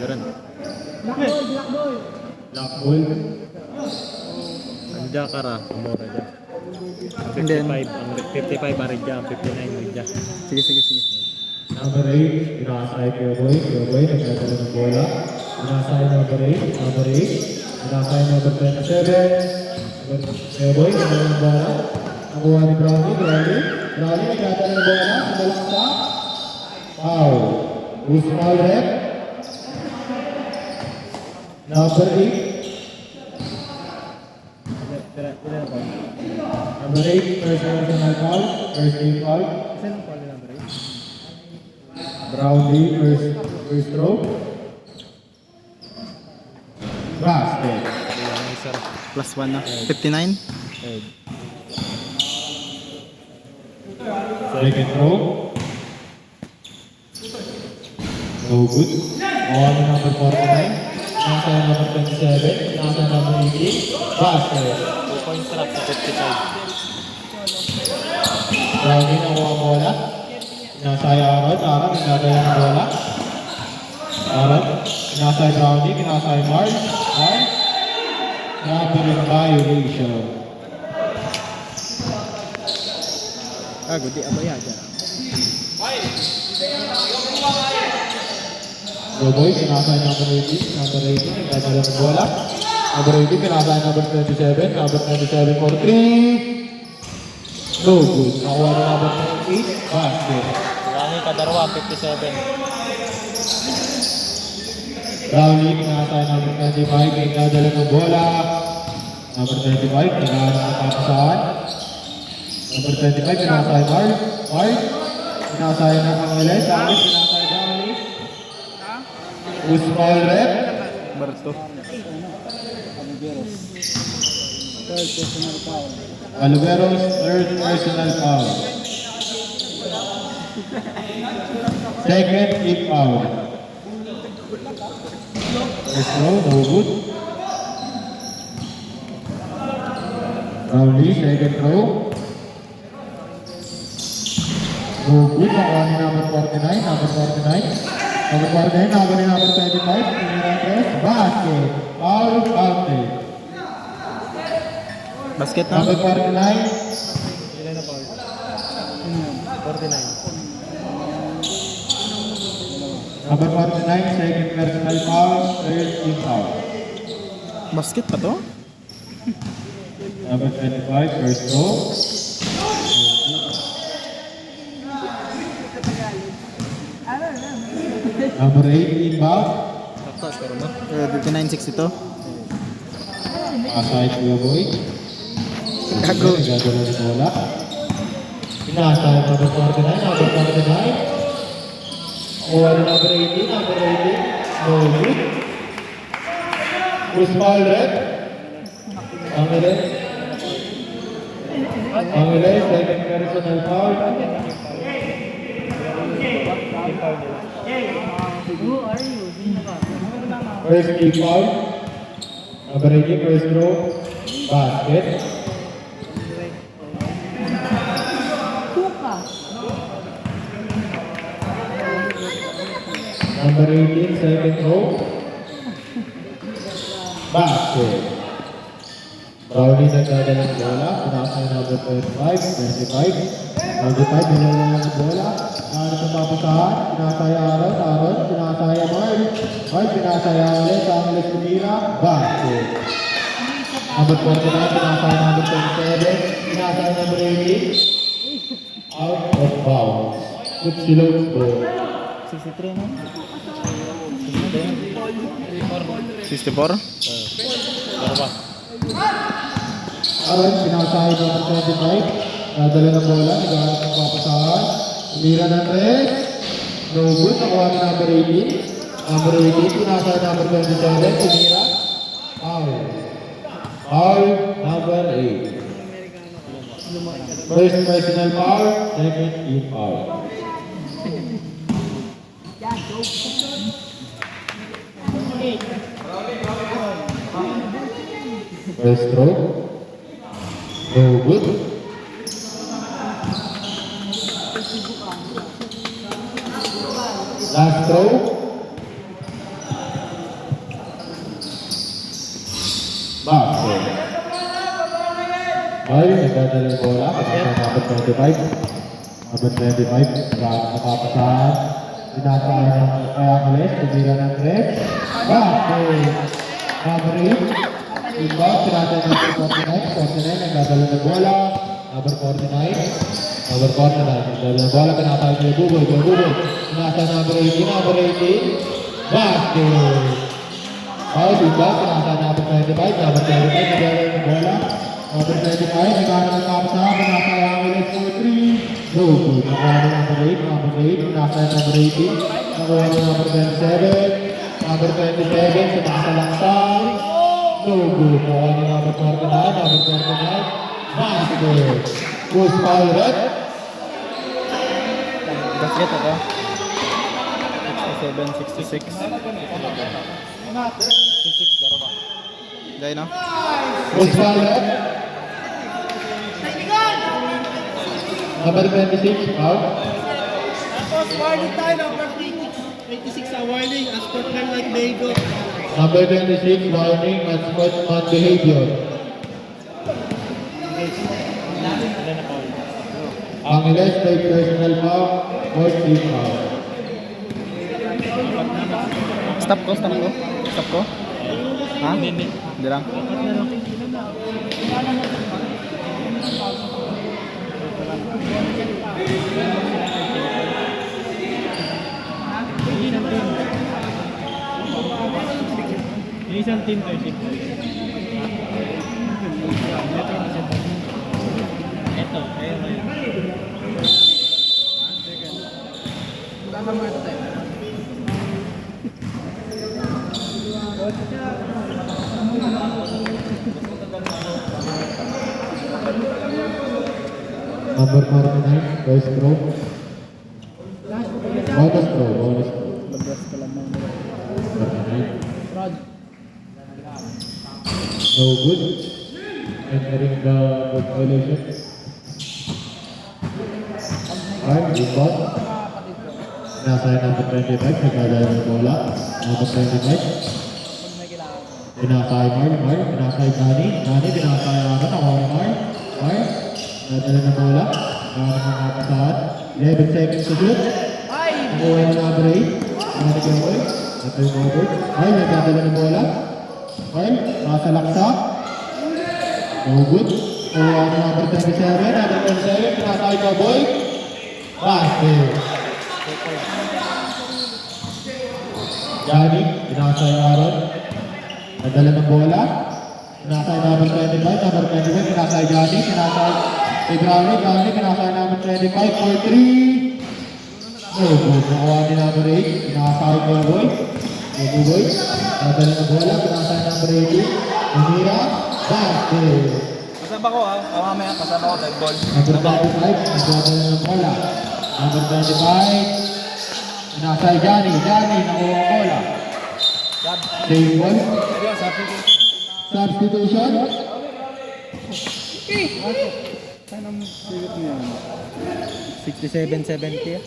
Meron. Black ball. Black ball. Anja kara, mura dyan. And then, 55 ang ridya, 59 ridya. sige. Number 8, inaasay Pioboy, nagkakaroon ng bola. Inaasay number 8, inaasay number 27. Pioboy, nagkakaroon ng bola. Nakuha ni Brownie, nagkakaroon ng bola. Simulang sa foul. Usmal rep. Number 8. Number 8, first personal foul, first team foul. Brownie, first throw. Basket. Plus 1 na. 59. Second throw. No good. On number 49. Nasa number 27. Nasa number 18. Basket. 2 points trap sa 55. Brownie nakuha ang bola. Pinasaya Aaron, pinasaya ng bola. Aaron, pinasaya Brownie, pinasaya Mark. Number violation. Gudi abaya dyan. Roboy, pinasaya number 18, nagdadala ng bola. Number 18, pinasaya number 27, number 27 for 3. No good. Nakuha na number 28, basket. Brownie kadarwa, 57. Brownie, pinasaya number 25, nagdadala ng bola. Number 25, pinasaya ng kapasahan. Number 25, pinasaya Mark. Pinasaya ng Angeles, pinasaya Brownie. Usmal rep. Barto. Alvero's third personal foul. Second team foul. First throw, no good. Brownie, second throw. No good. Nakuha ni number 49, number 25. Nakuha ni number 25. Basket. Foul counted. Basket na. Number 49. Ilan na foul? 49. Number 49, second personal foul, third team foul. Basket pa to? Number 25, first throw. Number 18, foul. Tapos, pero mo. 59-6 ito. Aside to boy. Gago. Nagdadala ng bola. Pinasaya number 49, number 49. Kuha na number 18, no good. Usmal red. Angeles, second personal foul. First team foul. Number 18, first throw. Basket. Number 18, second throw. Basket. Brownie nagdadala ng bola. Pinasaya number 25, 25, dinala ng bola. Ano sa papasahan? Pinasaya Aaron, pinasaya Mark, pinasaya ulit, Angeles Kumira. Basket. Number 49, pinasaya number 27, pinasaya number 18. Out of bounds. Good silog ball. 63 na? 64? Pero ba? Aaron, pinasaya number 25. Nadala ng bola, naghahanap ng papasahan. Kumira ng red. No good, nakuha na number 18. Number 18, pinasaya number 27. Kumira. Foul. Foul number 8. First personal foul, second team foul. First throw. No good. Last throw. Basket. Ay, nagdadala ng bola. Number 25. Number 25. Nakapasahan. Pinasaan ng Angeles. Tumira ng Red. Basket. Number 8. Inbound. Pinasaan ng 49. 49. Nagdadala ng bola. Number 49. Number 49. Nagdadala ng bola. Pinasaan ng Buboy. Buboy. Pinasaan number 18. Number 18. Basket. Foul, inbound. Pinasaan number 25. Number 25. Nagdadala ng bola. Number 25, nagkakaroon ng kapasahan, pinasa ang Angeles for 3. No good. Nakuha ng number 8, pinasa ang number 18. Nakuha ng number 27. Number 27, pinasa lang sa no good. Nakuha ng number 49, number 49. Basket. Push foul red. Basket ito. 67, 66. 66, laro ba? Dahil no? Push foul red. Number 26, foul. Tapos, warning tayo, number 26 ang warning, as sportsman like behavior. Number 26, warning on sportsman behavior. Angeles take personal foul, fourth team foul. Stop ko. Stop ko. Ha? Hindi lang. Isang team to, isip. Ito, ayun. Number 49, first throw. Bonus throw. 49. No good. Entering the violation. Alright, good ball. Nasa number 25, nagkadala ng bola. Number 25. Pinakay Marl. Pinakay Gani. Pinakay Aron. Ako Marl. Nadala ng bola. Nakakapasahan. 11 seconds to shoot. Nakuha ng number 8. Nagkakaboy. Ito yung over. Nagdadala ng bola. Nasa laksa. No good. Nakuha ng number 27. Number 27. Pinakay Cowboy. Basket. Gani. Pinakay Aron. Nadala ng bola. Pinakay number 25. Number 25. Pinakay Gani. Pinakay Gani. Pinakay number 25 for 3. No good. Nakuha ni number 8. Pinakay Cowboy. Buboy. Nadala ng bola. Pinakay number 18. Umira. Basket. Pasaba ko ha. Mamaya pasaba ko type ball. Number 25. Nadala ng bola. Number 25. Pinakay Gani. Nakuha ang bola. Save ball. Substitution. Saan ang sigot niya? 67-70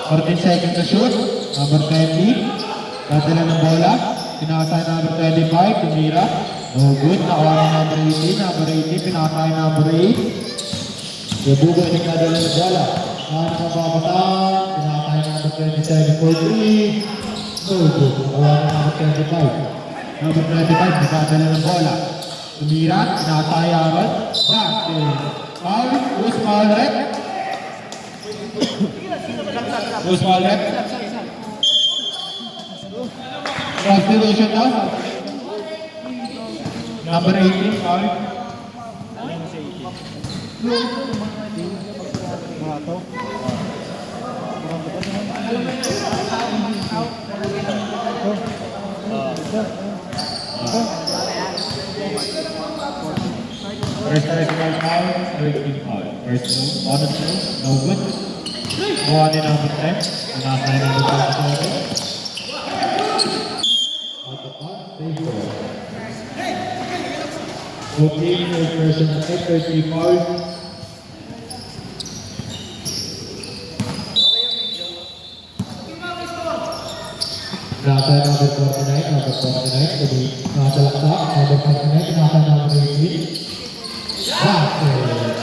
14 seconds to shoot. Number 20. Dadala ng bola. Pinakasay number 25. Tumira. No good. Nakuha ng number 18. Number 18. Pinakasay number 8. Yabugoy nagdadala ng bola. Nakakapapatan. Pinakasay number 27 for 3. No good. Nakuha ng number 25. Number 25. Nagdadala ng bola. Tumira. Pinakasay Aron. Basket. Foul. Who's foul red? Who's foul red? Substitution now. Number 18, foul. First personal foul, 13 foul. First move, bonus move, no good. Kuha ni number 10. Pinakay number 27. Out of bounds, save ball. Okay, first personal foul, 13 foul. Nasa number 49, number 49, kami nasa laksa, number 49, nasa number 18. Basket!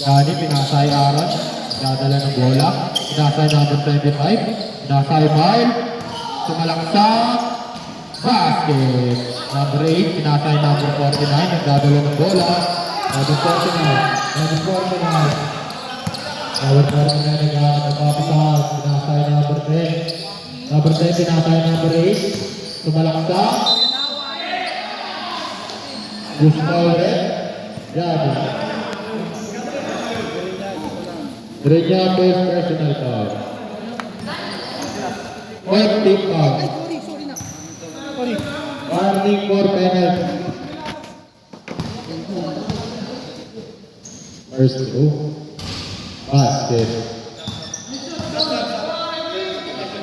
Gani, pinasay Aaron, dadala ng bola, pinasay number 25, pinasay Mile, sumalaksak, basket! Number 8, pinasay number 49, nagdadala ng bola, number 49, number 49. Number 49 nagpapasahan, pinasay number 10. Number 10, pinasay number 8. Sumalaksak. Gusto ulit. Gani. Renyapos personal foul. Point tip foul. Warning for penalty. First two. Basket.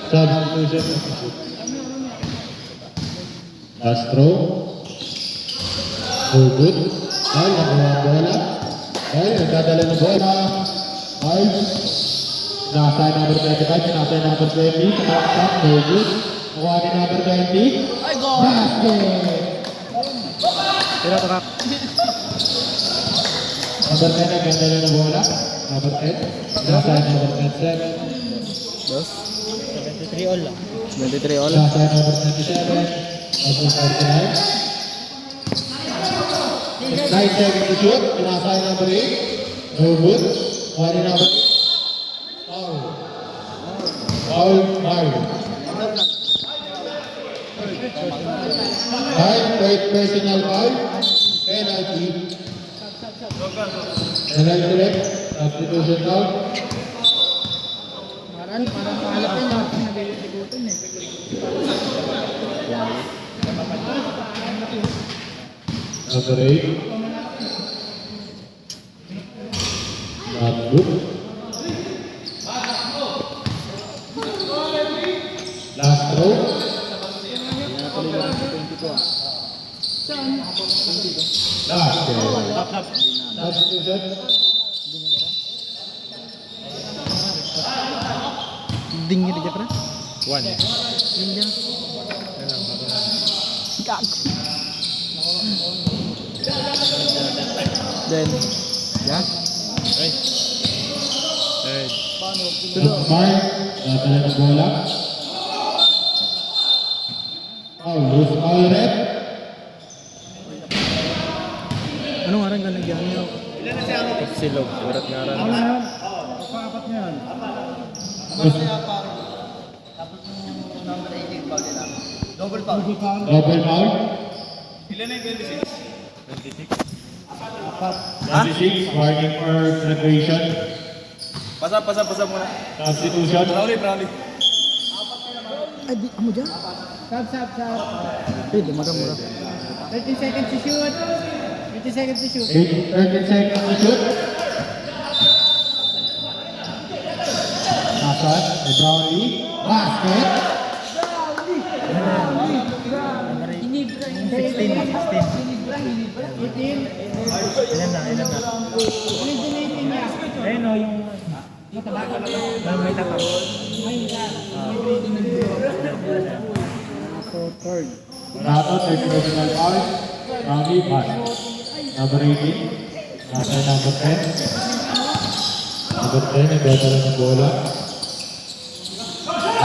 Substitution. Last throw. No good. Ay, nakuha ang bola. Ay, nagdadala ng bola. Ay, nasa number 25, nasa number 20. Tumaksak, no good. Nakuha ni number 20. Basket! Tira to, Kak. Number 10, nagdadala ng bola. Number 10. Nasa number 27. Dos. 73 all lang. 23 all. Nasa number 27. Number 49. 9 seconds to shoot. Nasa number 8. No good. One number 8. Foul. Foul. Foul. 5 personal foul. Penalty. Penalty red. Substitution foul. Parang paalap yun. Nabibigutan eh. Number 8. Not good. Last throw. Basket. Substitution. Ding gitu, Jepra. 1. Then, ya. Ay. Third. Mark. Dadala ng bola. Foul. Loose foul red. Anong arang ka nagyan niyo? Silog. Urat nga rin. Pang-apat niya yan. Double foul. Double foul. 26. 26. Warning for celebration. Pasa muna. Substitution. Brownie. Ay, di amo dyan. Sab. Pwede, mura-mura. 30 seconds to shoot. 30 seconds to shoot. 13 seconds to shoot. Nasaan? May Brownlee. Basket. 18. Ilan na? Ayun o, yung... May tatak. Third. Nato, third personal foul. Brownlee, pass. Number 18. Nasa number 10. Number 10, nagdadala ng bola.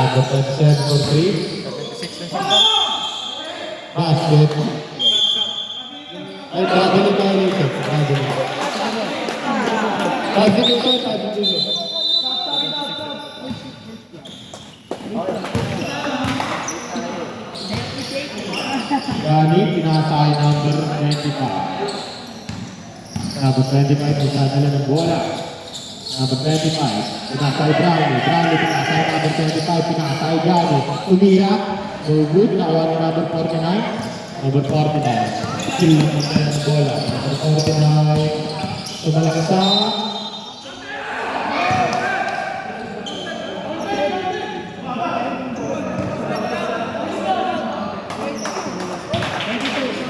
Number 27 for 3. 26 na siya. Basket. Ay, traveling violation. Traveling. Substitution. Gani, pinasay number 25. Number 25, nagdadala ng bola. Number 25, pinasay Brownlee. Brownlee, pinasay number 25, pinasay Gani. Umira. No good, nakuha ni number 49. Number 49. Kill ng bola. Number 49. Sumalaksak.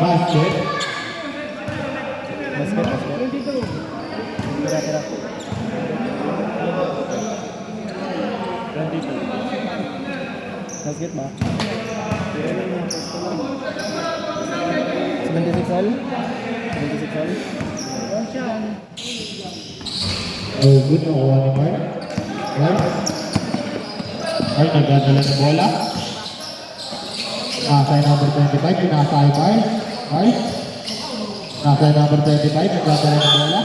Basket. Tira. Basket ba? 76 all? 76 all? Oh, good. Nakuha ni Mark. Mark. Mark, nagdadala ng bola. Nakasay number 25, pinasay Mark. Mark. Nakasay number 25, nagdadala ng bola.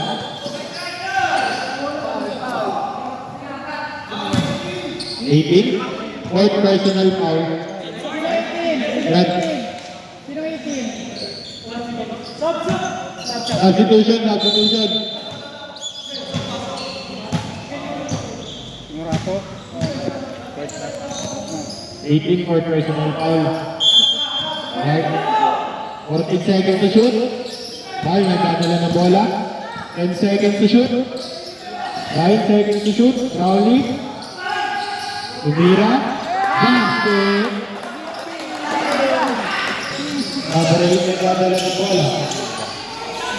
Fourth personal foul. Red. Substitution. Murato. 18 fourth personal foul. Right. 14 seconds to shoot. Ball, nagdadala ng bola. 10 seconds to shoot. 9 seconds to shoot. Crowley. Umira. Basket. Nabaralik, nagdadala ng bola.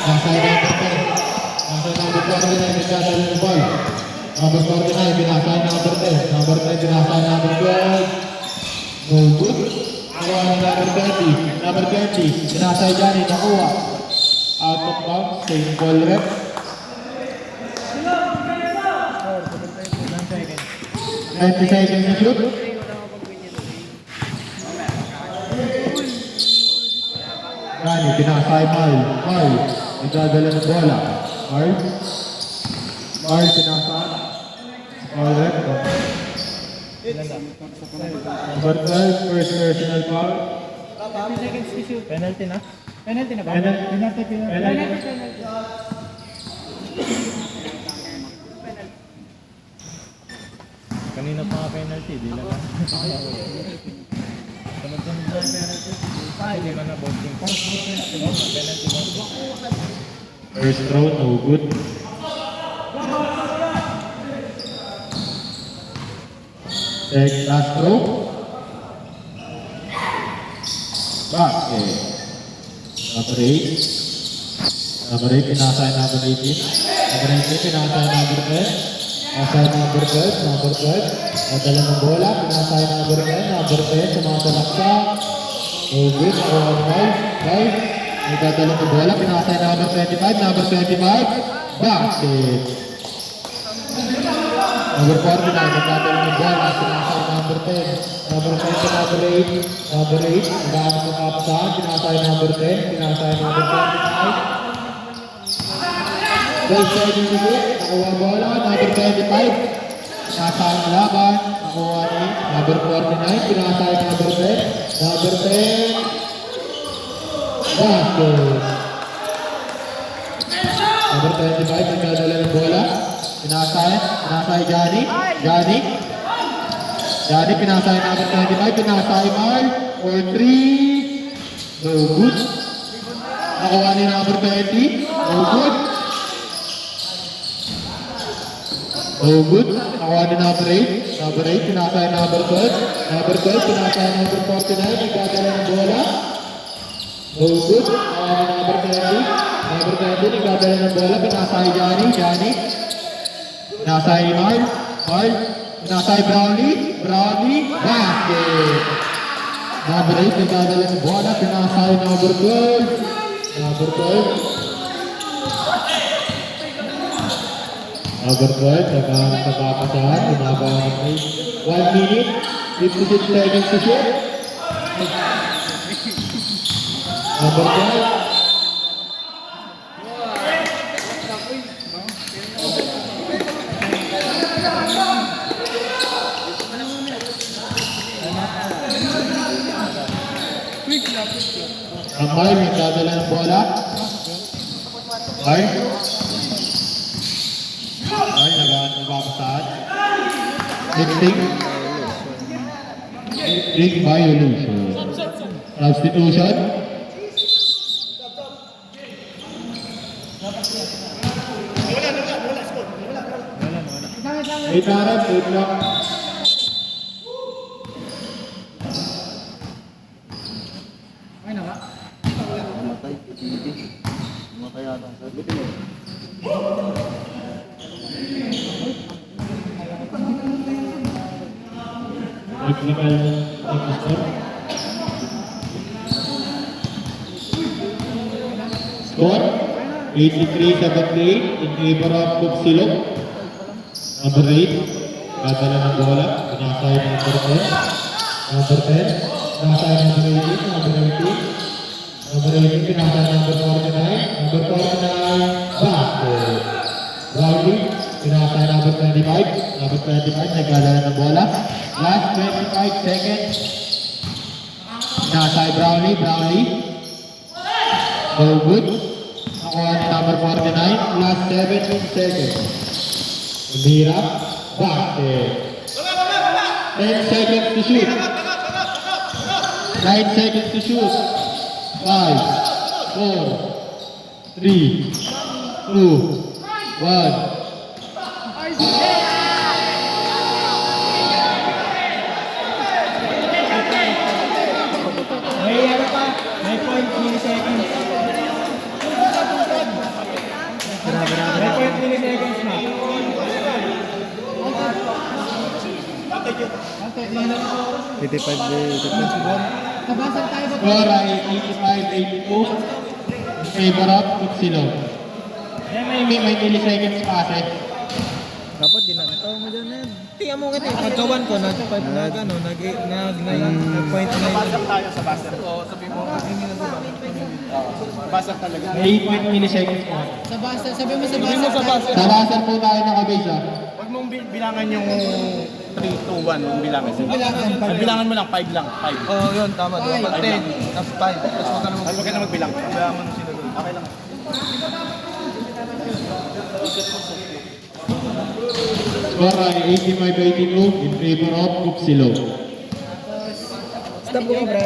Nasa number 10. Nasa number 49, nagdadala ng bola. Number 49, binasay number 10. Number 10, binasay number 12. No good. Nakuha ng number 20. Number 20, binasay Johnny, nakuha. Out of bounds, same ball rep. 90 seconds to shoot. Johnny, binasay Marl. Nagdadala ng bola. Marl, binasay. Ball rep. Number 12, first personal foul. 50 seconds to shoot. Penalty na? Penalty na ba? Penalty. Penalty. Kanina pa nga penalty, di na lang. Sunod-sunod na penalty. Hindi man na boxing. Penalty ba? First throw, no good. Last throw. Basket. Number 8. Number 8, pinasay number 18. Number 18, pinasay number 10. Pinasay number 12. Number 12. Nadala ng bola. Pinasay number 10. Number 10. Sumasalak sa. No good. Around 5. Nagdadala ng bola. Pinasay number 25. Number 25. Basket. Number 49, nagdadala ng bola. Pinasay number 10. Number 10 to number 8. Number 8, nagdadala ng kapasahan. Pinasay number 10. Pinasay number 25. 12 seconds to shoot. Nakuha bola. Number 25. Pinasay ang laban. Nakuha ni number 49. Pinasay number 10. Number 10. Basket. Number 25, nagdadala ng bola. Pinasay Johnny, pinasay number 25, pinasay Marl, for 3, no good. Nakuha ni number 20, no good. No good. Nakuha ni number 8, pinasay number 12, pinasay number 49, nagdadala ng bola. No good. Nakuha ni number 20, nagdadala ng bola, pinasay Johnny. Pinasay Marl, pinasay Brownie, basket. Number 8, nagdadala ng bola, pinasay number 12. Number 12, nagkahanap sa papasahan, binabahan ng 1 minute, 56 seconds to shoot. Number 12. Ang Marl, nagdadala ng bola. Marl, naghahanap ng papasahan. Ring violation. Substitution. Wait lang. Ay na ba? Matay ata. Technical ang score. Score 83-78 in favor of Kupsilog. Number 8, dadala ng bola, pinasay number 10. Number 10, pinasay number 18, number 18. Number 18, pinasay number 49. Number 49, basket. Rowley, pinasay number 25. Number 25, nagdadala ng bola. Last 25 seconds. Pinasay Brownlee. No good. Nakuha ni number 49. Last 17 seconds. Mira, basket. 10 seconds to shoot. 9 seconds to shoot. 5, 4, 3, 2, 1. May ano pa? May point milliseconds. May point milliseconds na. 85. Score ay 85-82 in favor of Kupsilog. May milliseconds pa kasi. Dapat ginantaw mo dyan yan. Tingnan mo nga pagkawan ko, nag-point na tayo sa buzzer. O sabi mo, buzzer talaga. May 8 milliseconds pa. Sa buzzer, sabi mo sa buzzer. Sa buzzer po tayo nakabase ah. Huwag mong bilangan yung 3, 2, 1, yung bilangan. Bilangan mo lang, 5 lang, 5. Oo, yun, tama. Dapat 10, tapos 5. Tapos huwag ka naman. Huwag ka na magbilang. Kaya mo nung sinunod. Okay lang. Score ay 85-82 in favor of Kupsilog. Stop ko, bro.